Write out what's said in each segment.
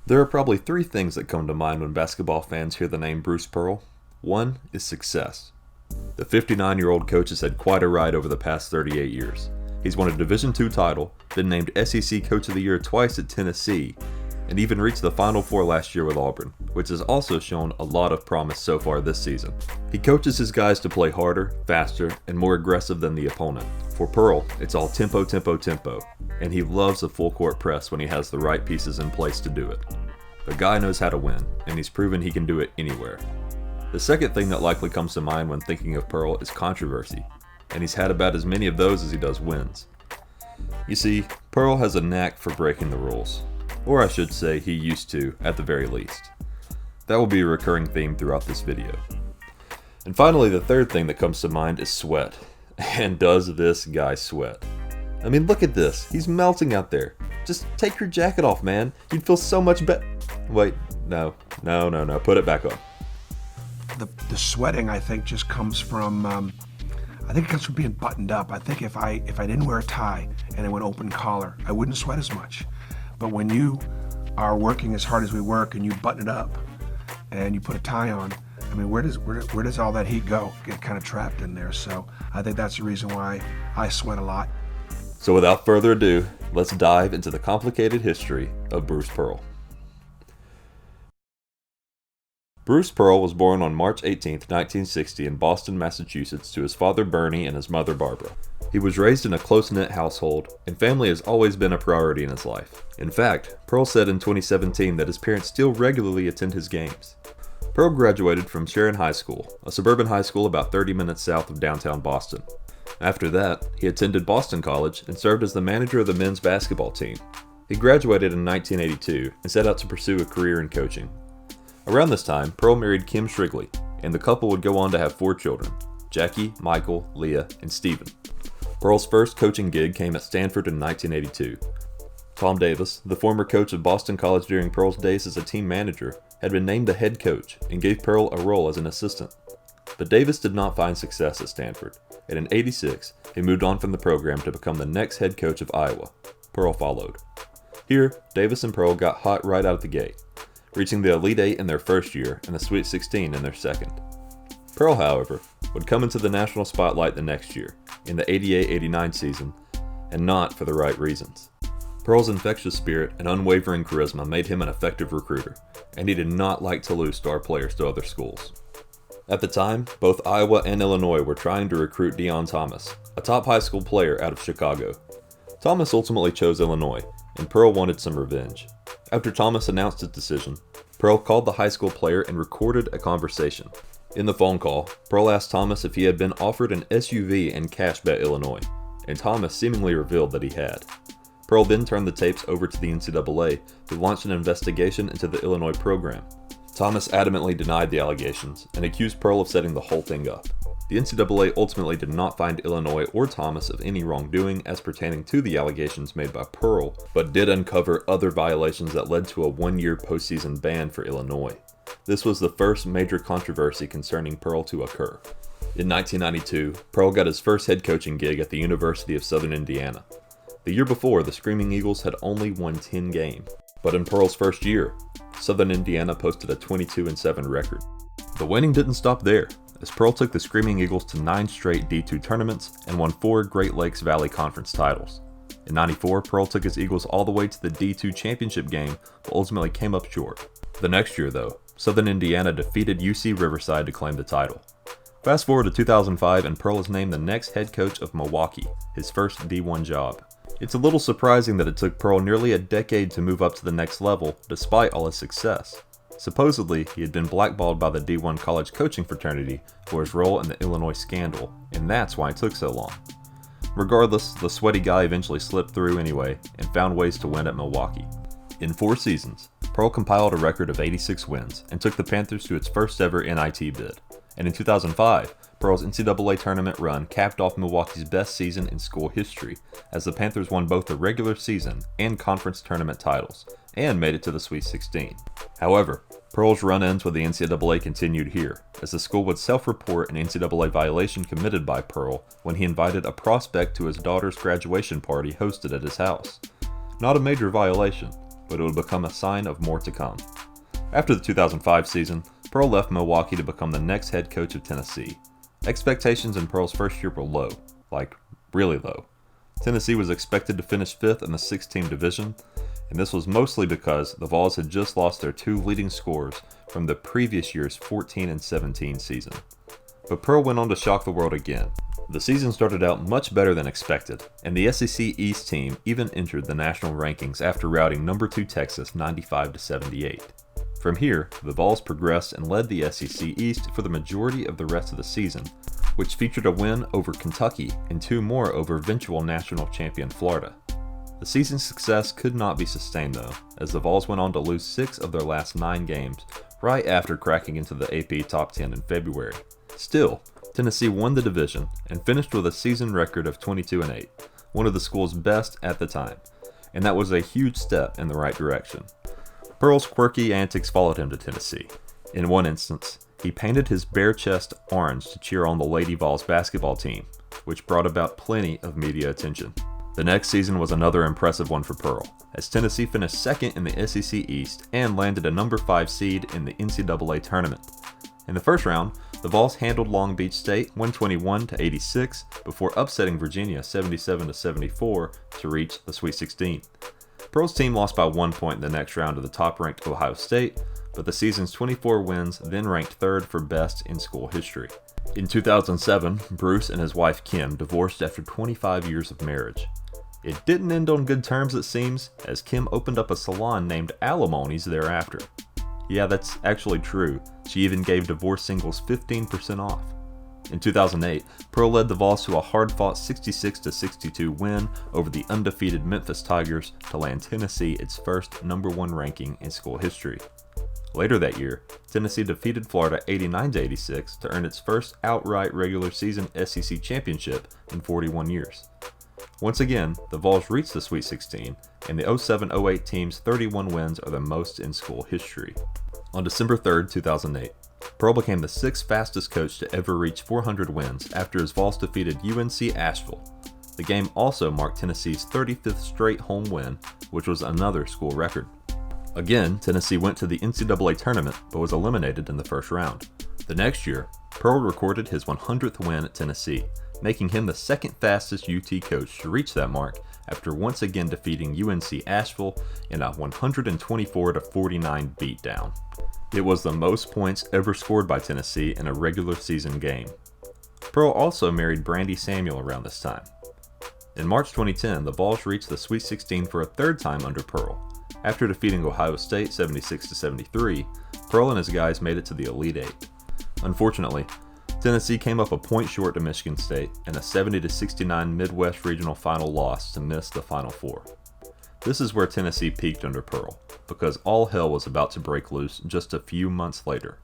There are probably three things that come to mind when basketball fans hear the name Bruce Pearl. One is success. The 59-year-old coach has had quite a ride over the past 38 years. He's won a Division II title, been named SEC Coach of the Year twice at Tennessee, and even reached the Final Four last year with Auburn, which has also shown a lot of promise so far this season. He coaches his guys to play harder, faster, and more aggressive than the opponent. For Pearl, it's all tempo, tempo, tempo, and he loves a full-court press when he has the right pieces in place to do it. The guy knows how to win, and he's proven he can do it anywhere. The second thing that likely comes to mind when thinking of Pearl is controversy, and he's had about as many of those as he does wins. You see, Pearl has a knack for breaking the rules. Or I should say, he used to, at the very least. That will be a recurring theme throughout this video. And finally, the third thing that comes to mind is sweat. And does this guy sweat? I mean, look at this. He's melting out there. Just take your jacket off, man. You'd feel so much better. Wait, no. Put it back on. The sweating, I think, just comes from, I think it comes from being buttoned up. I think if I didn't wear a tie and it went open collar, I wouldn't sweat as much. But when you are working as hard as we work and you button it up and you put a tie on, I mean, where does all that heat go? Get kind of trapped in there. So I think that's the reason why I sweat a lot. So without further ado, let's dive into the complicated history of Bruce Pearl. Bruce Pearl was born on March 18, 1960 in Boston, Massachusetts to his father Bernie and his mother Barbara. He was raised in a close-knit household, and family has always been a priority in his life. In fact, Pearl said in 2017 that his parents still regularly attend his games. Pearl graduated from Sharon High School, a suburban high school about 30 minutes south of downtown Boston. After that, he attended Boston College and served as the manager of the men's basketball team. He graduated in 1982 and set out to pursue a career in coaching. Around this time, Pearl married Kim Shrigley, and the couple would go on to have 4 children: Jackie, Michael, Leah, and Stephen. Pearl's first coaching gig came at Stanford in 1982. Tom Davis, the former coach of Boston College during Pearl's days as a team manager, had been named the head coach and gave Pearl a role as an assistant. But Davis did not find success at Stanford, and in '86, he moved on from the program to become the next head coach of Iowa. Pearl followed. Here, Davis and Pearl got hot right out of the gate, reaching the Elite Eight in their first year and the Sweet 16 in their second. Pearl, however, would come into the national spotlight the next year, in the '88-'89 season, and not for the right reasons. Pearl's infectious spirit and unwavering charisma made him an effective recruiter, and he did not like to lose star players to other schools. At the time, both Iowa and Illinois were trying to recruit Deon Thomas, a top high school player out of Chicago. Thomas ultimately chose Illinois, and Pearl wanted some revenge. After Thomas announced his decision, Pearl called the high school player and recorded a conversation. In the phone call, Pearl asked Thomas if he had been offered an SUV and cash by Illinois, and Thomas seemingly revealed that he had. Pearl then turned the tapes over to the NCAA, who launched an investigation into the Illinois program. Thomas adamantly denied the allegations and accused Pearl of setting the whole thing up. The NCAA ultimately did not find Illinois or Thomas of any wrongdoing as pertaining to the allegations made by Pearl, but did uncover other violations that led to a 1-year postseason ban for Illinois. This was the first major controversy concerning Pearl to occur. In 1992, Pearl got his first head coaching gig at the University of Southern Indiana. The year before, the Screaming Eagles had only won 10 games. But in Pearl's first year, Southern Indiana posted a 22-7 record. The winning didn't stop there, as Pearl took the Screaming Eagles to 9 straight D2 tournaments and won 4 Great Lakes Valley Conference titles. In '94, Pearl took his Eagles all the way to the D2 championship game, but ultimately came up short. The next year, though, Southern Indiana defeated UC Riverside to claim the title. Fast forward to 2005, and Pearl is named the next head coach of Milwaukee, his first D1 job. It's a little surprising that it took Pearl nearly a decade to move up to the next level, despite all his success. Supposedly, he had been blackballed by the D1 college coaching fraternity for his role in the Illinois scandal, and that's why it took so long. Regardless, the sweaty guy eventually slipped through anyway, and found ways to win at Milwaukee. In 4 seasons, Pearl compiled a record of 86 wins, and took the Panthers to its first ever NIT bid. And in 2005, Pearl's NCAA tournament run capped off Milwaukee's best season in school history, as the Panthers won both the regular season and conference tournament titles, and made it to the Sweet 16. However, Pearl's run-ins with the NCAA continued here, as the school would self-report an NCAA violation committed by Pearl when he invited a prospect to his daughter's graduation party hosted at his house. Not a major violation, but it would become a sign of more to come. After the 2005 season, Pearl left Milwaukee to become the next head coach of Tennessee. Expectations in Pearl's first year were low, like really low. Tennessee was expected to finish 5th in the 6-team division, and this was mostly because the Vols had just lost their 2 leading scorers from the previous year's 14-17 season. But Pearl went on to shock the world again. The season started out much better than expected, and the SEC East team even entered the national rankings after routing number 2 Texas 95-78. From here, the Vols progressed and led the SEC East for the majority of the rest of the season, which featured a win over Kentucky and 2 more over eventual national champion Florida. The season's success could not be sustained though, as the Vols went on to lose 6 of their last 9 games right after cracking into the AP Top 10 in February. Still, Tennessee won the division and finished with a season record of 22-8, one of the school's best at the time, and that was a huge step in the right direction. Pearl's quirky antics followed him to Tennessee. In one instance, he painted his bare chest orange to cheer on the Lady Vols basketball team, which brought about plenty of media attention. The next season was another impressive one for Pearl, as Tennessee finished 2nd in the SEC East and landed a number 5 seed in the NCAA tournament. In the first round, the Vols handled Long Beach State 121-86 before upsetting Virginia 77-74 to reach the Sweet 16. Pearl's team lost by 1 point in the next round to the top-ranked Ohio State, but the season's 24 wins then ranked 3rd for best in school history. In 2007, Bruce and his wife Kim divorced after 25 years of marriage. It didn't end on good terms, it seems, as Kim opened up a salon named Alimony's thereafter. Yeah, that's actually true. She even gave divorce singles 15% off. In 2008, Pearl led the Vols to a hard-fought 66-62 win over the undefeated Memphis Tigers to land Tennessee its first number 1 ranking in school history. Later that year, Tennessee defeated Florida 89-86 to earn its first outright regular season SEC championship in 41 years. Once again, the Vols reached the Sweet 16, and the 07-08 team's 31 wins are the most in school history. On December 3, 2008, Pearl became the 6th fastest coach to ever reach 400 wins after his Vols defeated UNC Asheville. The game also marked Tennessee's 35th straight home win, which was another school record. Again, Tennessee went to the NCAA tournament but was eliminated in the first round. The next year, Pearl recorded his 100th win at Tennessee, making him the 2nd fastest UT coach to reach that mark after once again defeating UNC Asheville in a 124-49 beatdown. It was the most points ever scored by Tennessee in a regular season game. Pearl also married Brandy Samuel around this time. In March 2010, the Vols reached the Sweet 16 for a 3rd time under Pearl. After defeating Ohio State 76-73, Pearl and his guys made it to the Elite 8. Unfortunately, Tennessee came up a point short to Michigan State in a 70-69 Midwest Regional Final loss to miss the Final Four. This is where Tennessee peaked under Pearl, because all hell was about to break loose just a few months later.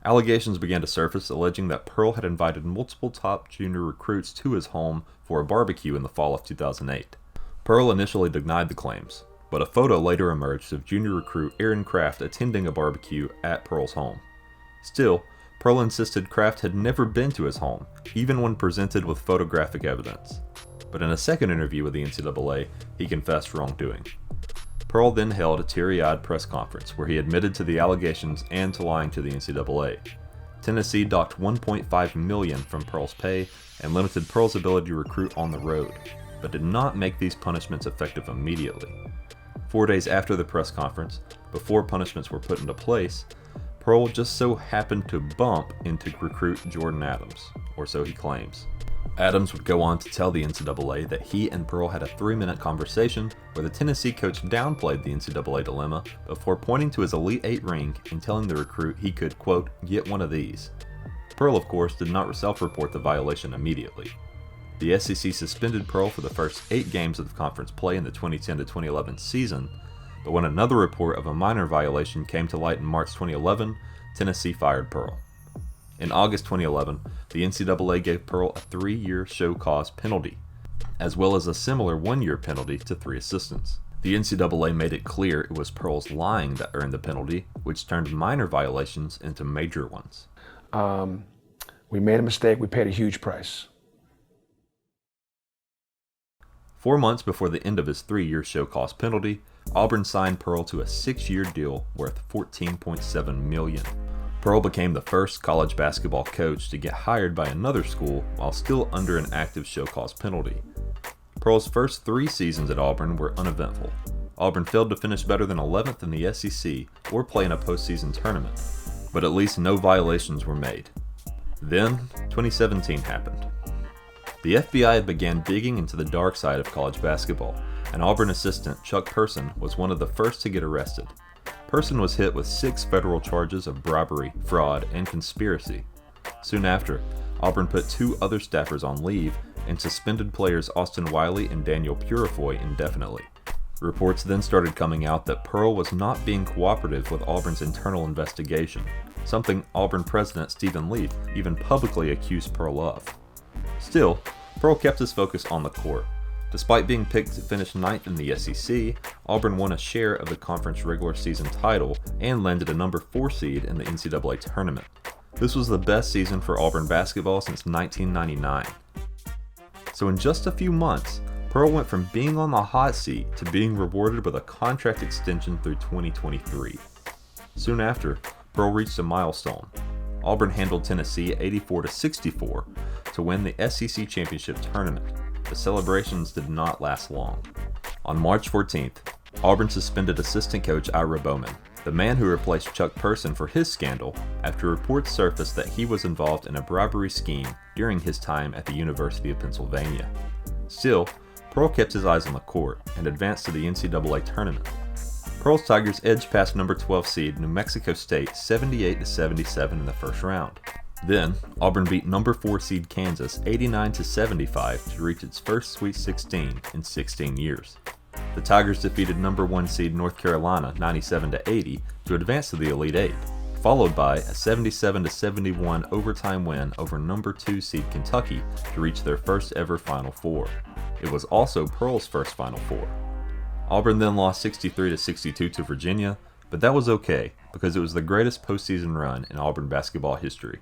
Allegations began to surface alleging that Pearl had invited multiple top junior recruits to his home for a barbecue in the fall of 2008. Pearl initially denied the claims, but a photo later emerged of junior recruit Aaron Kraft attending a barbecue at Pearl's home. Still, Pearl insisted Kraft had never been to his home, even when presented with photographic evidence. But in a second interview with the NCAA, he confessed wrongdoing. Pearl then held a teary-eyed press conference where he admitted to the allegations and to lying to the NCAA. Tennessee docked $1.5 million from Pearl's pay and limited Pearl's ability to recruit on the road, but did not make these punishments effective immediately. 4 days after the press conference, before punishments were put into place, Pearl just so happened to bump into recruit Jordan Adams, or so he claims. Adams would go on to tell the NCAA that he and Pearl had a 3-minute conversation where the Tennessee coach downplayed the NCAA dilemma before pointing to his Elite 8 ring and telling the recruit he could, quote, get one of these. Pearl, of course, did not self-report the violation immediately. The SEC suspended Pearl for the first 8 games of the conference play in the 2010-2011 season, but when another report of a minor violation came to light in March 2011, Tennessee fired Pearl. In August 2011, the NCAA gave Pearl a 3-year show cause penalty, as well as a similar 1-year penalty to 3 assistants. The NCAA made it clear it was Pearl's lying that earned the penalty, which turned minor violations into major ones. We made a mistake. We paid a huge price. 4 months before the end of his 3-year show-cause penalty, Auburn signed Pearl to a 6-year deal worth $14.7 million. Pearl became the first college basketball coach to get hired by another school while still under an active show-cause penalty. Pearl's first 3 seasons at Auburn were uneventful. Auburn failed to finish better than 11th in the SEC or play in a postseason tournament, but at least no violations were made. Then, 2017 happened. The FBI began digging into the dark side of college basketball, and Auburn assistant Chuck Person was one of the first to get arrested. Person was hit with 6 federal charges of bribery, fraud, and conspiracy. Soon after, Auburn put 2 other staffers on leave and suspended players Austin Wiley and Daniel Purifoy indefinitely. Reports then started coming out that Pearl was not being cooperative with Auburn's internal investigation, something Auburn president Stephen Leaf even publicly accused Pearl of. Still, Pearl kept his focus on the court. Despite being picked to finish 9th in the SEC, Auburn won a share of the conference regular season title and landed a number 4 seed in the NCAA tournament. This was the best season for Auburn basketball since 1999. So in just a few months, Pearl went from being on the hot seat to being rewarded with a contract extension through 2023. Soon after, Pearl reached a milestone. Auburn handled Tennessee 84-64 to win the SEC championship tournament. The celebrations did not last long. On March 14th, Auburn suspended assistant coach Ira Bowman, the man who replaced Chuck Person for his scandal after reports surfaced that he was involved in a bribery scheme during his time at the University of Pennsylvania. Still, Pearl kept his eyes on the court and advanced to the NCAA tournament. Pearl's Tigers edged past number 12 seed New Mexico State 78-77 in the first round. Then, Auburn beat number 4 seed Kansas 89-75 to reach its first Sweet 16 in 16 years. The Tigers defeated number 1 seed North Carolina 97-80 to advance to the Elite 8, followed by a 77-71 overtime win over number 2 seed Kentucky to reach their first ever Final Four. It was also Pearl's first Final Four. Auburn then lost 63-62 to Virginia, but that was okay because it was the greatest postseason run in Auburn basketball history.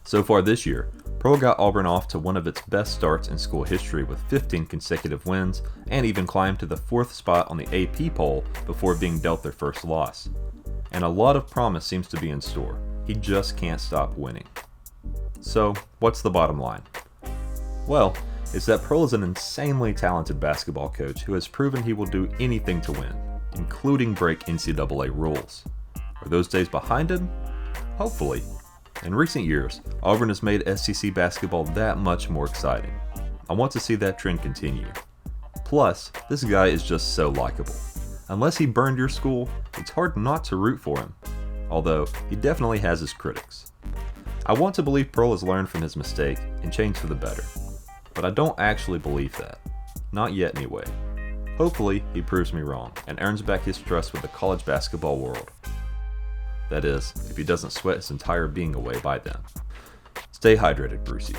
So far this year, Pearl got Auburn off to one of its best starts in school history with 15 consecutive wins and even climbed to the 4th spot on the AP poll before being dealt their first loss. And a lot of promise seems to be in store. He just can't stop winning. So, what's the bottom line? Well, it's that Pearl is an insanely talented basketball coach who has proven he will do anything to win, including break NCAA rules. Are those days behind him? Hopefully. In recent years, Auburn has made SEC basketball that much more exciting. I want to see that trend continue. Plus, this guy is just so likable. Unless he burned your school, it's hard not to root for him. Although, he definitely has his critics. I want to believe Pearl has learned from his mistake and changed for the better. But I don't actually believe that. Not yet anyway. Hopefully, he proves me wrong and earns back his trust with the college basketball world. That is, if he doesn't sweat his entire being away by then. Stay hydrated, Brucey.